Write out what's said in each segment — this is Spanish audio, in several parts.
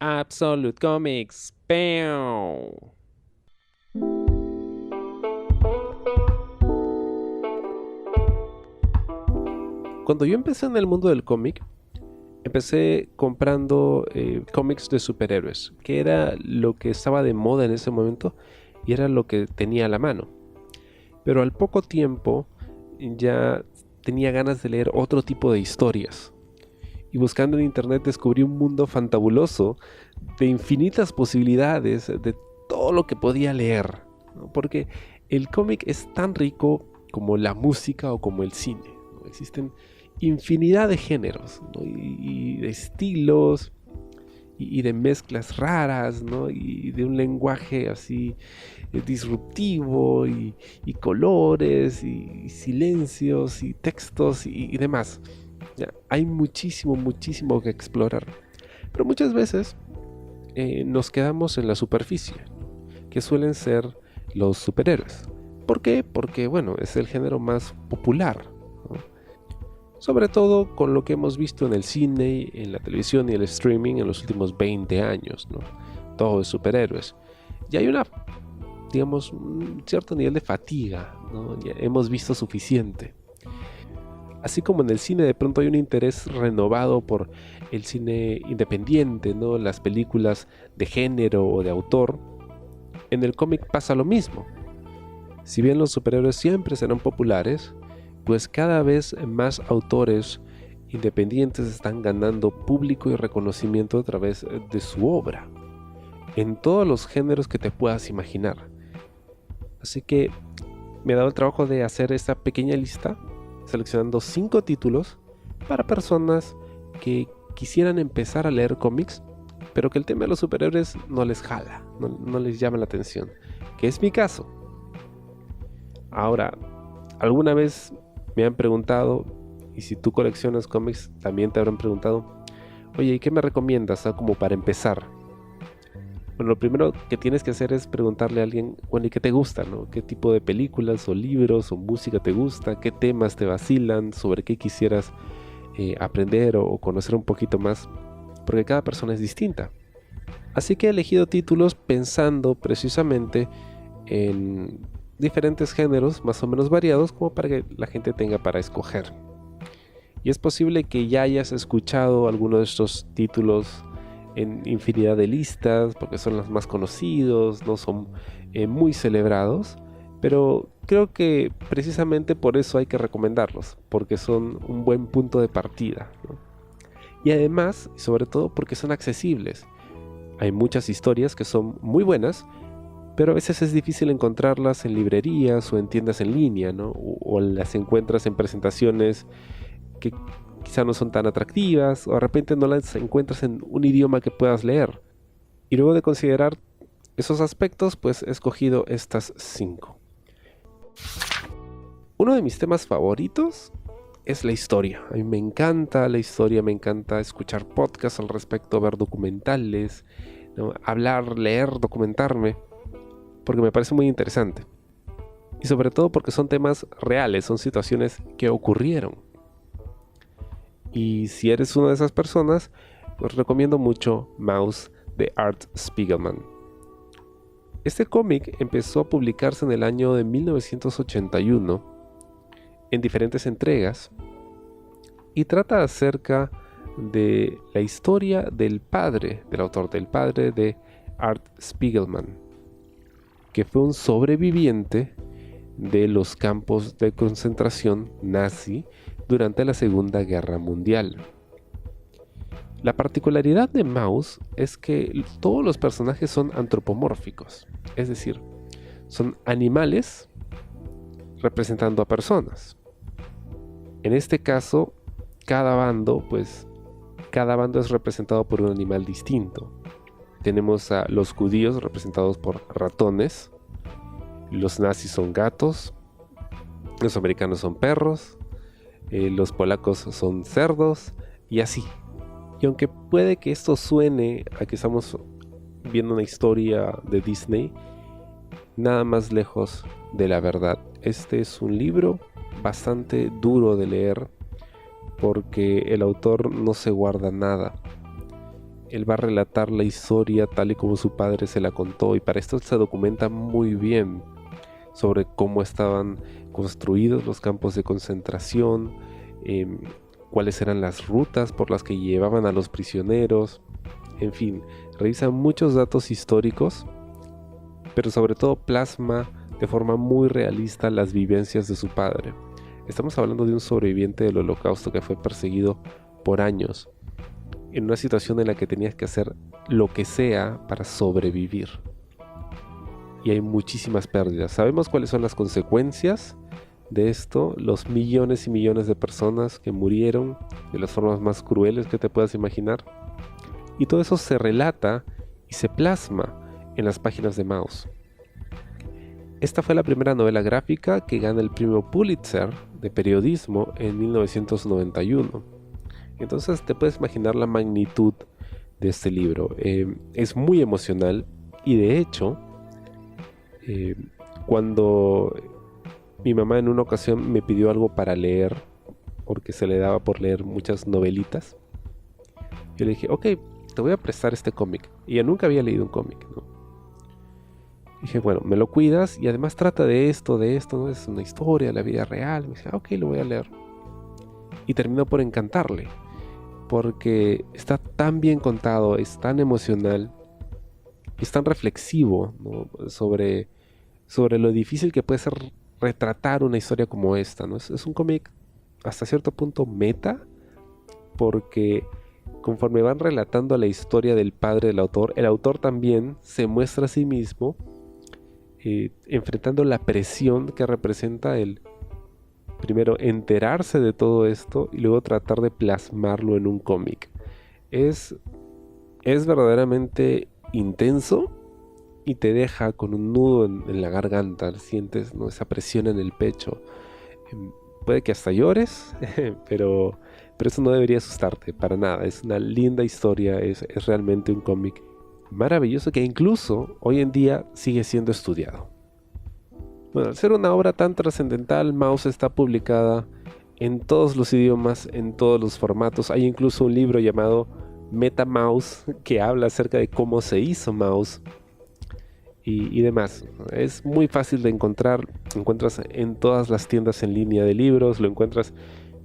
Absolute Comics. ¡Pew! Cuando yo empecé en el mundo del cómic, empecé comprando cómics de superhéroes, que era lo que estaba de moda en ese momento y era lo que tenía a la mano. Pero al poco tiempo ya tenía ganas de leer otro tipo de historias. Y buscando en internet descubrí un mundo fantabuloso de infinitas posibilidades, de todo lo que podía leer, ¿no? Porque el cómic es tan rico como la música o como el cine, ¿no? Existen infinidad de géneros, ¿no? y de estilos y de mezclas raras, ¿no? Y de un lenguaje así disruptivo y colores y silencios y textos y demás. Ya, hay muchísimo que explorar. Pero muchas veces nos quedamos en la superficie, ¿no? Que suelen ser los superhéroes. ¿Por qué? Porque, bueno, es el género más popular, ¿no? Sobre todo con lo que hemos visto en el cine, en la televisión y el streaming en los últimos 20 años, ¿no? Todo es superhéroes. Y hay digamos, un cierto nivel de fatiga, ¿no? Ya hemos visto suficiente. Así como en el cine de pronto hay un interés renovado por el cine independiente, ¿no? Las películas de género o de autor, en el cómic pasa lo mismo. Si bien los superhéroes siempre serán populares, pues cada vez más autores independientes están ganando público y reconocimiento a través de su obra, en todos los géneros que te puedas imaginar. Así que me he dado el trabajo de hacer esta pequeña lista, seleccionando 5 títulos para personas que quisieran empezar a leer cómics, pero que el tema de los superhéroes no les jala, no les llama la atención, que es mi caso. Ahora, alguna vez me han preguntado, y si tú coleccionas cómics, también te habrán preguntado, oye, ¿y qué me recomiendas, como para empezar? Bueno, lo primero que tienes que hacer es preguntarle a alguien, bueno, ¿y qué te gusta, no? ¿Qué tipo de películas o libros o música te gusta? ¿Qué temas te vacilan? ¿Sobre qué quisieras aprender o conocer un poquito más? Porque cada persona es distinta. Así que he elegido títulos pensando precisamente en diferentes géneros más o menos variados como para que la gente tenga para escoger. Y es posible que ya hayas escuchado alguno de estos títulos en infinidad de listas, porque son los más conocidos, no son muy celebrados, pero creo que precisamente por eso hay que recomendarlos, porque son un buen punto de partida, ¿no? Y además, y sobre todo porque son accesibles. Hay muchas historias que son muy buenas, pero a veces es difícil encontrarlas en librerías o en tiendas en línea, ¿no? O las encuentras en presentaciones que quizá no son tan atractivas, o de repente no las encuentras en un idioma que puedas leer. Y luego de considerar esos aspectos, pues he escogido estas 5. Uno de mis temas favoritos es la historia. A mí me encanta la historia, me encanta escuchar podcasts al respecto, ver documentales, ¿no? Hablar, leer, documentarme, porque me parece muy interesante. Y sobre todo porque son temas reales, son situaciones que ocurrieron. Y si eres una de esas personas, os recomiendo mucho Maus de Art Spiegelman. Este cómic empezó a publicarse en el año de 1981 en diferentes entregas y trata acerca de la historia del padre del autor, del padre de Art Spiegelman, que fue un sobreviviente de los campos de concentración nazi durante la Segunda Guerra Mundial. La particularidad de Maus es que todos los personajes son antropomórficos, es decir, son animales representando a personas. En este caso, cada bando es representado por un animal distinto. Tenemos a los judíos representados por ratones, los nazis son gatos, los americanos son perros, los polacos son cerdos y así. Y aunque puede que esto suene a que estamos viendo una historia de Disney, nada más lejos de la verdad. Este es un libro bastante duro de leer porque el autor no se guarda nada. él va a relatar la historia tal y como su padre se la contó, y para esto se documenta muy bien sobre cómo estaban construidos los campos de concentración, cuáles eran las rutas por las que llevaban a los prisioneros, en fin, revisa muchos datos históricos, pero sobre todo plasma de forma muy realista las vivencias de su padre. Estamos hablando de un sobreviviente del Holocausto que fue perseguido por años, en una situación en la que tenías que hacer lo que sea para sobrevivir. Y hay muchísimas pérdidas. Sabemos cuáles son las consecuencias de esto, los millones y millones de personas que murieron de las formas más crueles que te puedas imaginar. Y todo eso se relata y se plasma en las páginas de Maus. Esta fue la primera novela gráfica que gana el premio Pulitzer de periodismo en 1991. Entonces te puedes imaginar la magnitud de este libro. Es muy emocional y de hecho, cuando mi mamá en una ocasión me pidió algo para leer, porque se le daba por leer muchas novelitas, yo le dije, ok, te voy a prestar este cómic. Y yo nunca había leído un cómic, ¿no? Dije, bueno, me lo cuidas y además trata de esto, ¿no? Es una historia de la vida real. Me dice, ok, lo voy a leer. Y terminó por encantarle, porque está tan bien contado, es tan emocional, es tan reflexivo, ¿no? sobre lo difícil que puede ser retratar una historia como esta, ¿no? Es un cómic hasta cierto punto meta, porque conforme van relatando la historia del padre del autor, el autor también se muestra a sí mismo enfrentando la presión que representa el primero enterarse de todo esto y luego tratar de plasmarlo en un cómic. Es verdaderamente intenso y te deja con un nudo en la garganta. Sientes, ¿no?, esa presión en el pecho. Puede que hasta llores, pero eso no debería asustarte para nada. Es una linda historia, es realmente un cómic maravilloso que incluso hoy en día sigue siendo estudiado. Bueno, al ser una obra tan trascendental, Maus está publicada en todos los idiomas, en todos los formatos. Hay incluso un libro llamado MetaMaus que habla acerca de cómo se hizo Maus y demás. Es muy fácil de encontrar, lo encuentras en todas las tiendas en línea de libros, lo encuentras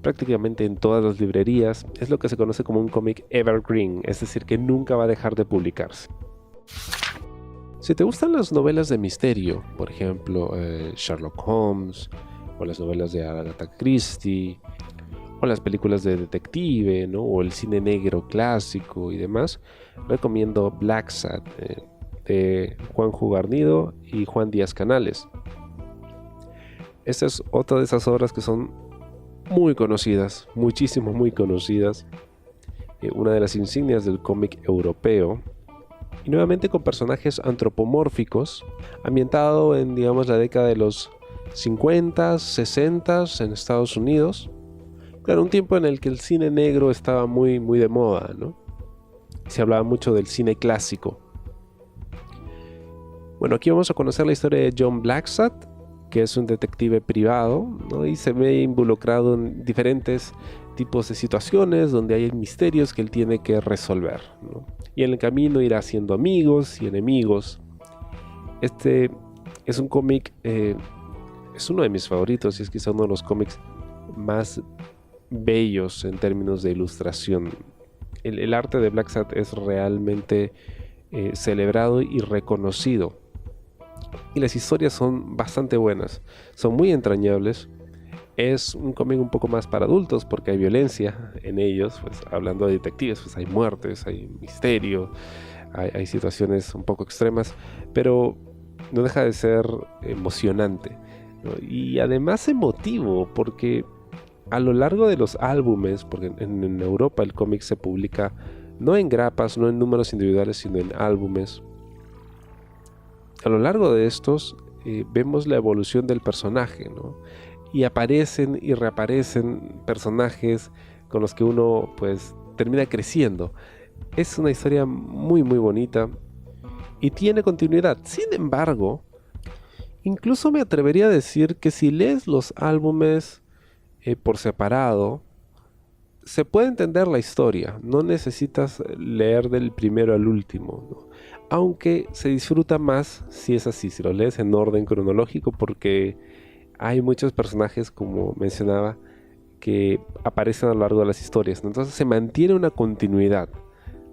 prácticamente en todas las librerías. Es lo que se conoce como un cómic evergreen, es decir, que nunca va a dejar de publicarse. Si te gustan las novelas de misterio, por ejemplo Sherlock Holmes, o las novelas de Agatha Christie, o las películas de detective, ¿no?, o el cine negro clásico y demás, recomiendo Black Sad, de Juan Garnido y Juan Díaz Canales. Esta es otra de esas obras que son muy conocidas, muchísimo muy conocidas, una de las insignias del cómic europeo, y nuevamente con personajes antropomórficos, ambientado en, digamos, la década de los 50, 60 en Estados Unidos. Claro, un tiempo en el que el cine negro estaba muy, muy de moda, ¿no? Se hablaba mucho del cine clásico. Bueno, aquí vamos a conocer la historia de John Blacksad, que es un detective privado, ¿no?, y se ve involucrado en diferentes tipos de situaciones donde hay misterios que él tiene que resolver, ¿no? Y en el camino irá haciendo amigos y enemigos. Este es un cómic, es uno de mis favoritos y es quizá uno de los cómics más bellos en términos de ilustración. El arte de Blacksad es realmente celebrado y reconocido. Y las historias son bastante buenas, son muy entrañables. Es un cómic un poco más para adultos porque hay violencia en ellos, pues hablando de detectives, pues hay muertes, hay misterio, hay situaciones un poco extremas, pero no deja de ser emocionante, ¿no? Y además emotivo, porque a lo largo de los álbumes, porque en Europa el cómic se publica no en grapas, no en números individuales, sino en álbumes. A lo largo de estos vemos la evolución del personaje, ¿no? Y aparecen y reaparecen personajes con los que uno pues termina creciendo. Es una historia muy muy bonita y tiene continuidad. Sin embargo, incluso me atrevería a decir que si lees los álbumes por separado, se puede entender la historia, no necesitas leer del primero al último, ¿no? Aunque se disfruta más si es así, si lo lees en orden cronológico, porque hay muchos personajes, como mencionaba, que aparecen a lo largo de las historias, ¿no? Entonces se mantiene una continuidad,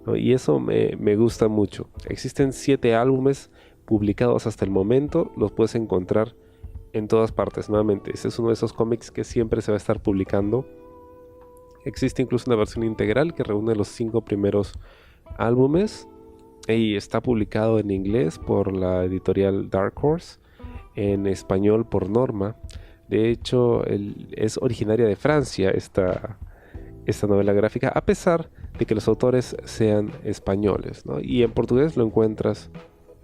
¿no? Y eso me gusta mucho. Existen 7 álbumes publicados hasta el momento, los puedes encontrar en todas partes. Nuevamente, ese es uno de esos cómics que siempre se va a estar publicando. Existe incluso una versión integral que reúne los 5 primeros álbumes y está publicado en inglés por la editorial Dark Horse, en español por Norma. De hecho, es originaria de Francia esta novela gráfica, a pesar de que los autores sean españoles, ¿no? Y en portugués lo encuentras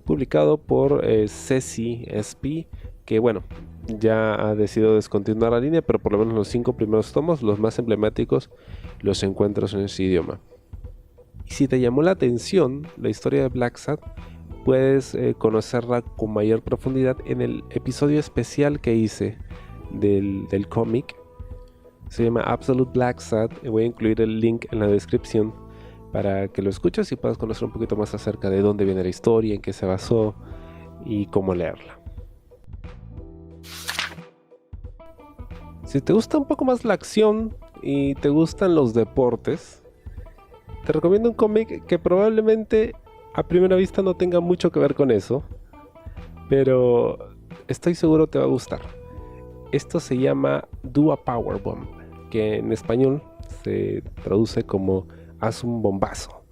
publicado por Ceci SP, que bueno, ya ha decidido descontinuar la línea, pero por lo menos los 5 primeros tomos, los más emblemáticos, los encuentras en ese idioma. Y si te llamó la atención la historia de Black Sad, puedes conocerla con mayor profundidad en el episodio especial que hice del cómic. Se llama Absolute Black Sad. Voy a incluir el link en la descripción para que lo escuches y puedas conocer un poquito más acerca de dónde viene la historia, en qué se basó y cómo leerla. Si te gusta un poco más la acción y te gustan los deportes, te recomiendo un cómic que probablemente a primera vista no tenga mucho que ver con eso, pero estoy seguro te va a gustar. Esto se llama Do a Powerbomb, que en español se traduce como haz un bombazo.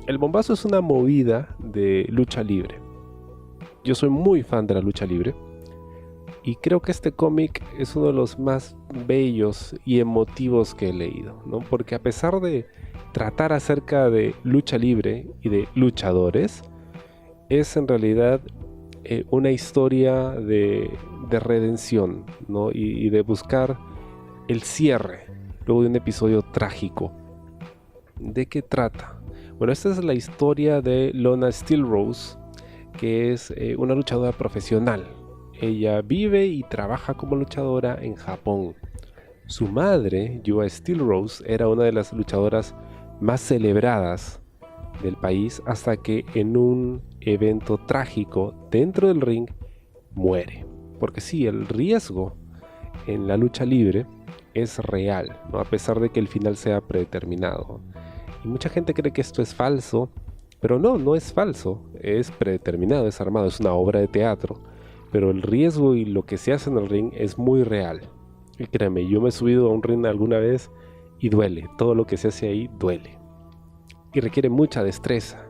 El bombazo es una movida de lucha libre. Yo soy muy fan de la lucha libre y creo que este cómic es uno de los más bellos y emotivos que he leído, ¿no? Porque a pesar de tratar acerca de lucha libre y de luchadores, es en realidad una historia de redención, ¿no? Y de buscar el cierre luego de un episodio trágico. ¿De qué trata? Bueno, esta es la historia de Lona Steelrose, que es una luchadora profesional. Ella vive y trabaja como luchadora en Japón. Su madre, Yua Steelrose, era una de las luchadoras más celebradas del país hasta que en un evento trágico dentro del ring muere. Porque sí, el riesgo en la lucha libre es real, ¿no? A pesar de que el final sea predeterminado. Y mucha gente cree que esto es falso, pero no es falso, es predeterminado, es armado, es una obra de teatro. Pero el riesgo y lo que se hace en el ring es muy real. Y créeme, yo me he subido a un ring alguna vez y duele, todo lo que se hace ahí duele. Y requiere mucha destreza,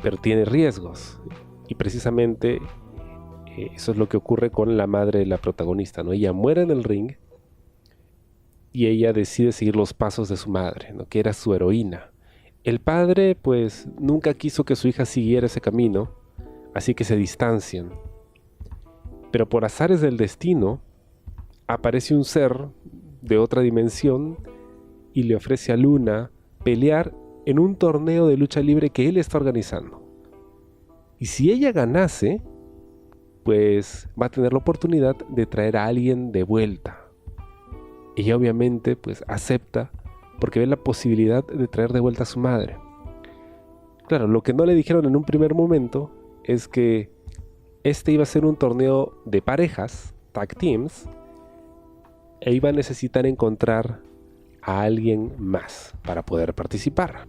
pero tiene riesgos. Y precisamente eso es lo que ocurre con la madre de la protagonista, ¿no? Ella muere en el ring y ella decide seguir los pasos de su madre, ¿no? Que era su heroína. El padre pues nunca quiso que su hija siguiera ese camino, así que se distancian. Pero por azares del destino, aparece un ser de otra dimensión y le ofrece a Luna pelear en un torneo de lucha libre que él está organizando. Y si ella ganase, pues va a tener la oportunidad de traer a alguien de vuelta. Ella obviamente pues acepta porque ve la posibilidad de traer de vuelta a su madre. Claro, lo que no le dijeron en un primer momento es que este iba a ser un torneo de parejas, tag teams, e iba a necesitar encontrar a alguien más para poder participar.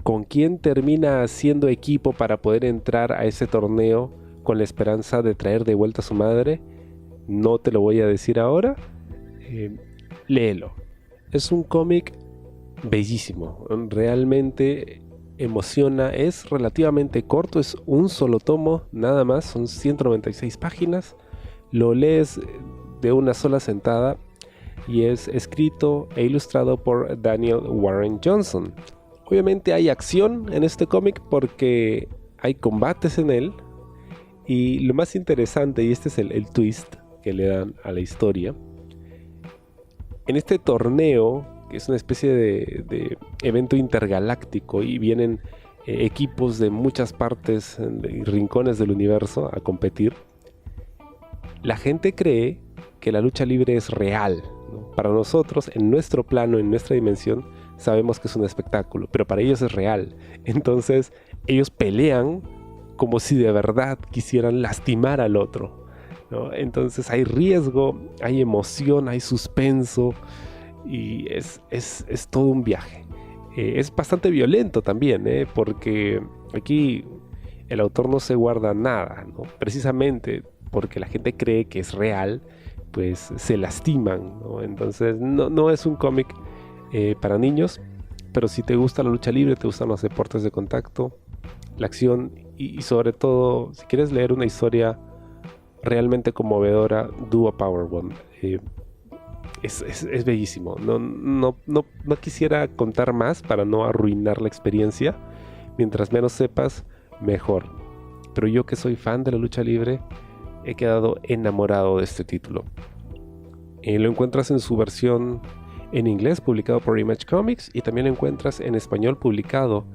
¿Con quién termina haciendo equipo para poder entrar a ese torneo con la esperanza de traer de vuelta a su madre? No te lo voy a decir ahora. Léelo. Es un cómic bellísimo. Realmente emociona. Es relativamente corto. Es un solo tomo, nada más. Son 196 páginas. Lo lees de una sola sentada. Y es escrito e ilustrado por Daniel Warren Johnson. Obviamente hay acción en este cómic porque hay combates en él. Y lo más interesante, y este es el twist que le dan a la historia, en este torneo, que es una especie de evento intergaláctico y vienen equipos de muchas partes y rincones del universo a competir, la gente cree que la lucha libre es real, ¿no? Para nosotros, en nuestro plano, en nuestra dimensión, sabemos que es un espectáculo, pero para ellos es real. Entonces, ellos pelean como si de verdad quisieran lastimar al otro, ¿no? Entonces hay riesgo, hay emoción, hay suspenso y es todo un viaje. Es bastante violento también, porque aquí el autor no se guarda nada, ¿no? Precisamente porque la gente cree que es real, pues se lastiman, ¿no? Entonces no es un cómic para niños, pero si te gusta la lucha libre, te gustan los deportes de contacto, la acción y sobre todo, si quieres leer una historia realmente conmovedora, do a Power One. Es bellísimo. No quisiera contar más para no arruinar la experiencia. Mientras menos sepas, mejor. Pero yo, que soy fan de la lucha libre, he quedado enamorado de este título. Lo encuentras en su versión en inglés, publicado por Image Comics, y también lo encuentras en español, publicado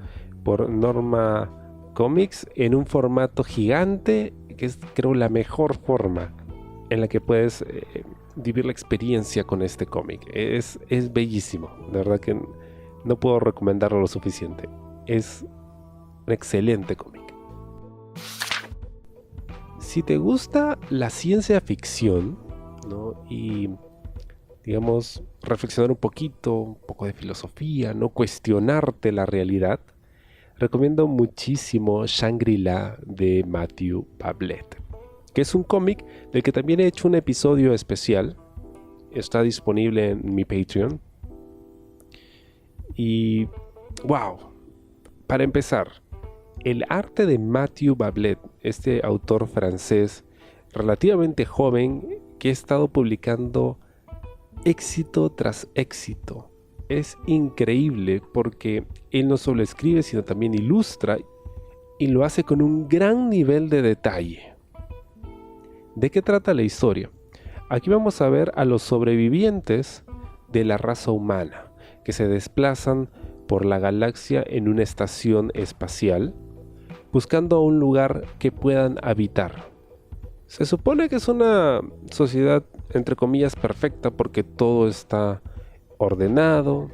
por Norma Comics, en un formato gigante, que es, creo, la mejor forma en la que puedes vivir la experiencia con este cómic. Es bellísimo, de verdad que no puedo recomendarlo lo suficiente. Es un excelente cómic. Si te gusta la ciencia ficción, ¿no? Y digamos, reflexionar un poco de filosofía, no cuestionarte la realidad, recomiendo muchísimo Shangri-La de Matthew Bablet, que es un cómic del que también he hecho un episodio especial. Está disponible en mi Patreon. Y wow, para empezar, el arte de Matthew Bablet, este autor francés relativamente joven que ha estado publicando éxito tras éxito, es increíble porque él no solo escribe, sino también ilustra, y lo hace con un gran nivel de detalle. ¿De qué trata la historia? Aquí vamos a ver a los sobrevivientes de la raza humana que se desplazan por la galaxia en una estación espacial buscando un lugar que puedan habitar. Se supone que es una sociedad, entre comillas, perfecta, porque todo está ordenado,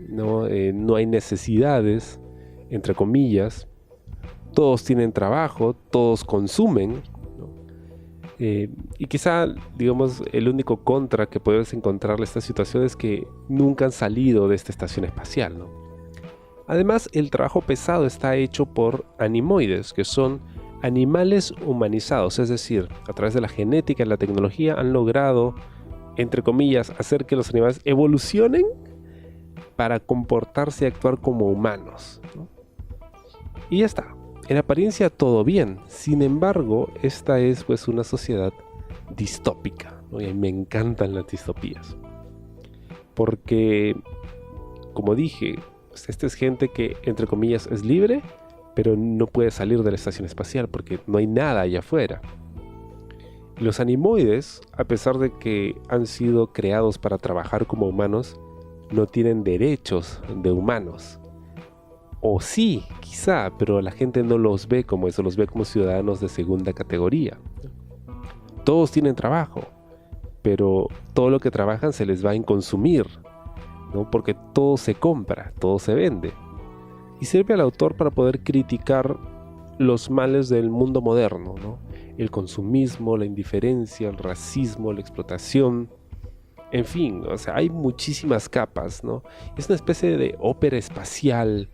¿no? No hay necesidades, entre comillas. Todos tienen trabajo, todos consumen, ¿no? Y quizá, digamos, el único contra que puedes encontrarle a esta situación es que nunca han salido de esta estación espacial, ¿no? Además, el trabajo pesado está hecho por animoides, que son animales humanizados, es decir, a través de la genética y la tecnología han logrado, entre comillas, hacer que los animales evolucionen para comportarse y actuar como humanos, ¿no? Y ya está. En apariencia todo bien. Sin embargo, esta es pues una sociedad distópica, ¿no? Y me encantan las distopías. Porque, como dije, pues esta es gente que, entre comillas, es libre, pero no puede salir de la estación espacial porque no hay nada allá afuera. Los animoides, a pesar de que han sido creados para trabajar como humanos, no tienen derechos de humanos. O sí, quizá, pero la gente no los ve como eso, los ve como ciudadanos de segunda categoría. Todos tienen trabajo, pero todo lo que trabajan se les va en consumir, ¿no? Porque todo se compra, todo se vende. Y sirve al autor para poder criticar los males del mundo moderno, ¿no? El consumismo, la indiferencia, el racismo, la explotación. En fin, o sea, hay muchísimas capas, ¿no? Es una especie de ópera espacial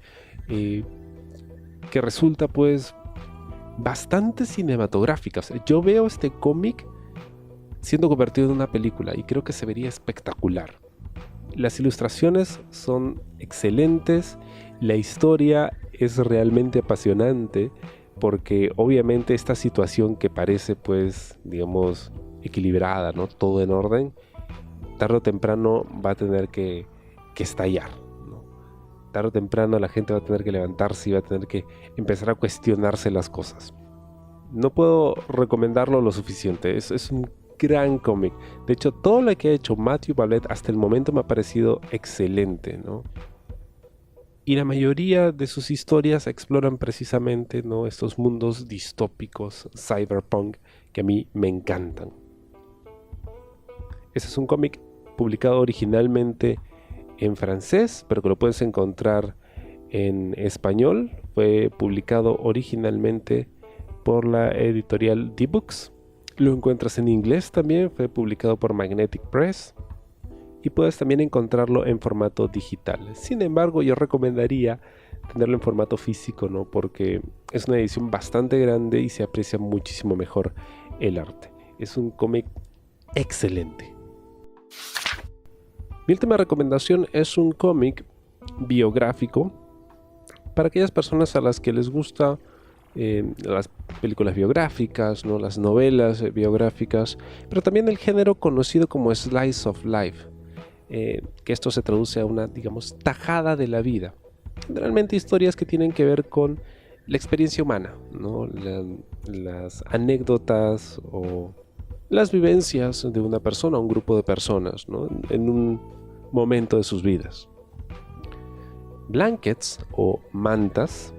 que resulta pues bastante cinematográfica. O sea, yo veo este cómic siendo convertido en una película y creo que se vería espectacular. Las ilustraciones son excelentes, la historia es realmente apasionante porque obviamente esta situación que parece pues, digamos, equilibrada, ¿no? Todo en orden, tarde o temprano va a tener que estallar, ¿no? Tarde o temprano la gente va a tener que levantarse y va a tener que empezar a cuestionarse las cosas. No puedo recomendarlo lo suficiente, es un gran cómic. De hecho, todo lo que ha hecho Matthew Bablet hasta el momento me ha parecido excelente, ¿no? Y la mayoría de sus historias exploran precisamente, ¿no?, estos mundos distópicos, cyberpunk, que a mí me encantan. Ese es un cómic publicado originalmente en francés, pero que lo puedes encontrar en español. Fue publicado originalmente por la editorial D-Books. Lo encuentras en inglés también, fue publicado por Magnetic Press. Y puedes también encontrarlo en formato digital. Sin embargo, yo recomendaría tenerlo en formato físico, ¿no? Porque es una edición bastante grande y se aprecia muchísimo mejor el arte. Es un cómic excelente. Mi última recomendación es un cómic biográfico para aquellas personas a las que les gusta las películas biográficas, ¿no? Las novelas biográficas, pero también el género conocido como Slice of Life, que esto se traduce a una, digamos, tajada de la vida. Generalmente historias que tienen que ver con la experiencia humana, ¿no? Las anécdotas o las vivencias de una persona o un grupo de personas, ¿no? En un momento de sus vidas. Blankets o mantas,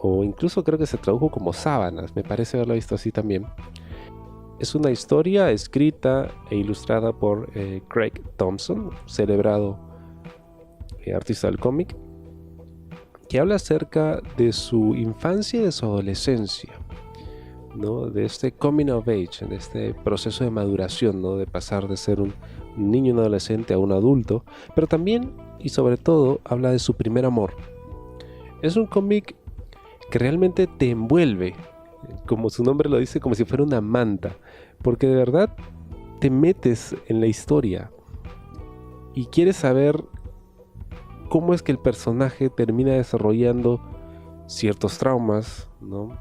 o incluso creo que se tradujo como sábanas, me parece haberlo visto así también. Es una historia escrita e ilustrada por Craig Thompson, celebrado artista del cómic, que habla acerca de su infancia y de su adolescencia, ¿no? De este coming of age, de este proceso de maduración, ¿no? De pasar de ser un niño, un adolescente a un adulto, pero también y sobre todo habla de su primer amor. Es un cómic que realmente te envuelve, como su nombre lo dice, como si fuera una manta, porque de verdad te metes en la historia y quieres saber cómo es que el personaje termina desarrollando ciertos traumas, ¿no?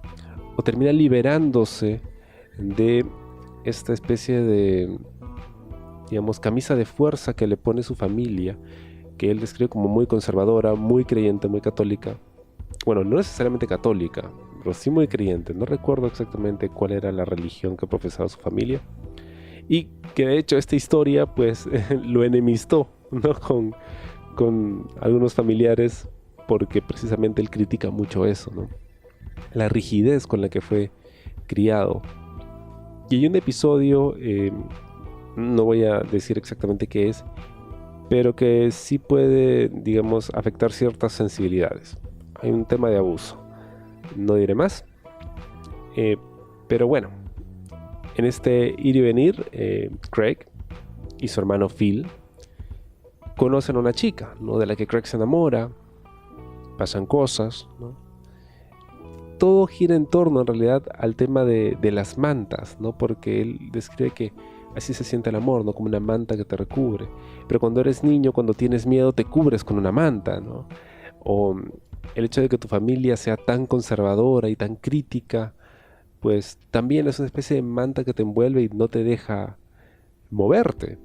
O termina liberándose de esta especie de, digamos, camisa de fuerza que le pone su familia, que él describe como muy conservadora, muy creyente, muy católica. Bueno, no necesariamente católica, pero sí muy creyente. No recuerdo exactamente cuál era la religión que profesaba su familia. Y que de hecho esta historia pues lo enemistó, ¿no? con algunos familiares, porque precisamente él critica mucho eso, ¿no? La rigidez con la que fue criado. Y hay un episodio, no voy a decir exactamente qué es, pero que sí puede, digamos, afectar ciertas sensibilidades. Hay un tema de abuso, no diré más, pero bueno, en este ir y venir, Craig y su hermano Phil conocen a una chica, ¿no? De la que Craig se enamora, pasan cosas, ¿no? Todo gira en torno en realidad al tema de las mantas, ¿no? Porque él describe que así se siente el amor, ¿no? Como una manta que te recubre. Pero cuando eres niño, cuando tienes miedo, te cubres con una manta, ¿no? O el hecho de que tu familia sea tan conservadora y tan crítica, pues también es una especie de manta que te envuelve y no te deja moverte.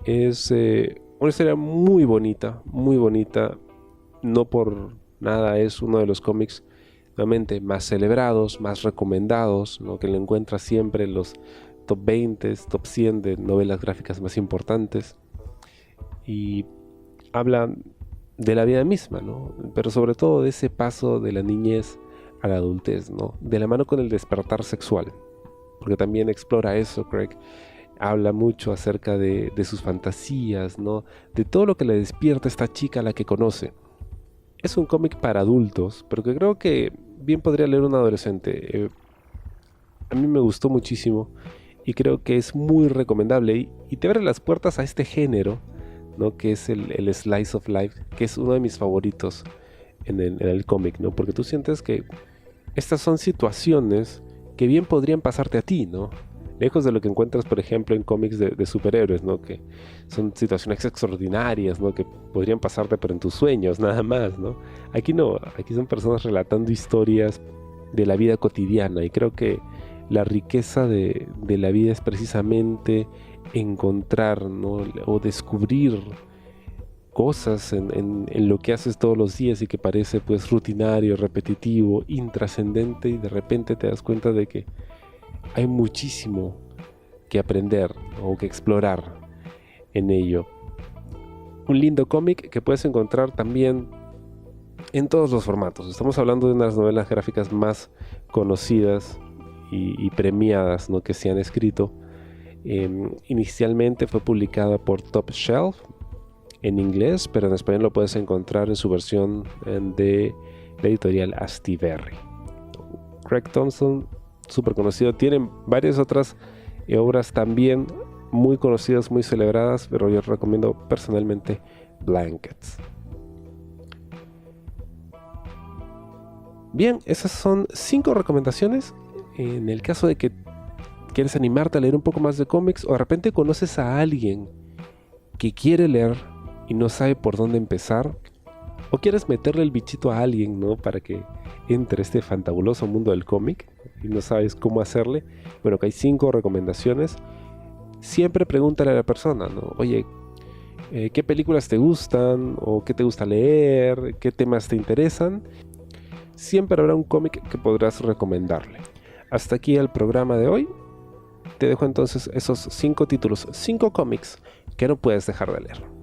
Es una historia muy bonita, no por nada es uno de los cómics nuevamente más celebrados, más recomendados, ¿no? Que lo encuentras siempre en los top 20, top 100 de novelas gráficas más importantes, y habla de la vida misma, ¿no? Pero sobre todo de ese paso de la niñez a la adultez, ¿no? De la mano con el despertar sexual, porque también explora eso. Craig habla mucho acerca de sus fantasías, ¿no? De todo lo que le despierta a esta chica a la que conoce. Es un cómic para adultos, pero que creo que bien podría leer un adolescente. A mí me gustó muchísimo y creo que es muy recomendable y te abre las puertas a este género, ¿no? Que es el Slice of Life, que es uno de mis favoritos en el cómic, ¿no? Porque tú sientes que estas son situaciones que bien podrían pasarte a ti, ¿no? Lejos de lo que encuentras, por ejemplo, en cómics de superhéroes, ¿no? Que son situaciones extraordinarias, ¿no? Que podrían pasarte, pero en tus sueños, nada más, ¿no? Aquí no, aquí son personas relatando historias de la vida cotidiana, y creo que la riqueza de la vida es precisamente encontrar, ¿no? O descubrir cosas en lo que haces todos los días y que parece pues rutinario, repetitivo, intrascendente, y de repente te das cuenta de que hay muchísimo que aprender o que explorar en ello. Un lindo cómic que puedes encontrar también en todos los formatos. Estamos hablando de unas novelas gráficas más conocidas y premiadas, ¿no? Que se han escrito, Inicialmente fue publicada por Top Shelf en inglés, pero en español lo puedes encontrar en su versión de la editorial Astiberri. Craig Thompson, súper conocido, tienen varias otras obras también muy conocidas, muy celebradas, pero yo recomiendo personalmente Blankets. Bien, esas son 5 recomendaciones. En el caso de que quieres animarte a leer un poco más de cómics, o de repente conoces a alguien que quiere leer y no sabe por dónde empezar, o quieres meterle el bichito a alguien, ¿no?, para que entre este fantabuloso mundo del cómic y no sabes cómo hacerle, bueno, que hay 5 recomendaciones. Siempre pregúntale a la persona, ¿no? Oye, ¿qué películas te gustan? ¿O qué te gusta leer? ¿Qué temas te interesan? Siempre habrá un cómic que podrás recomendarle. Hasta aquí el programa de hoy. Te dejo entonces esos 5 títulos, 5 cómics que no puedes dejar de leer.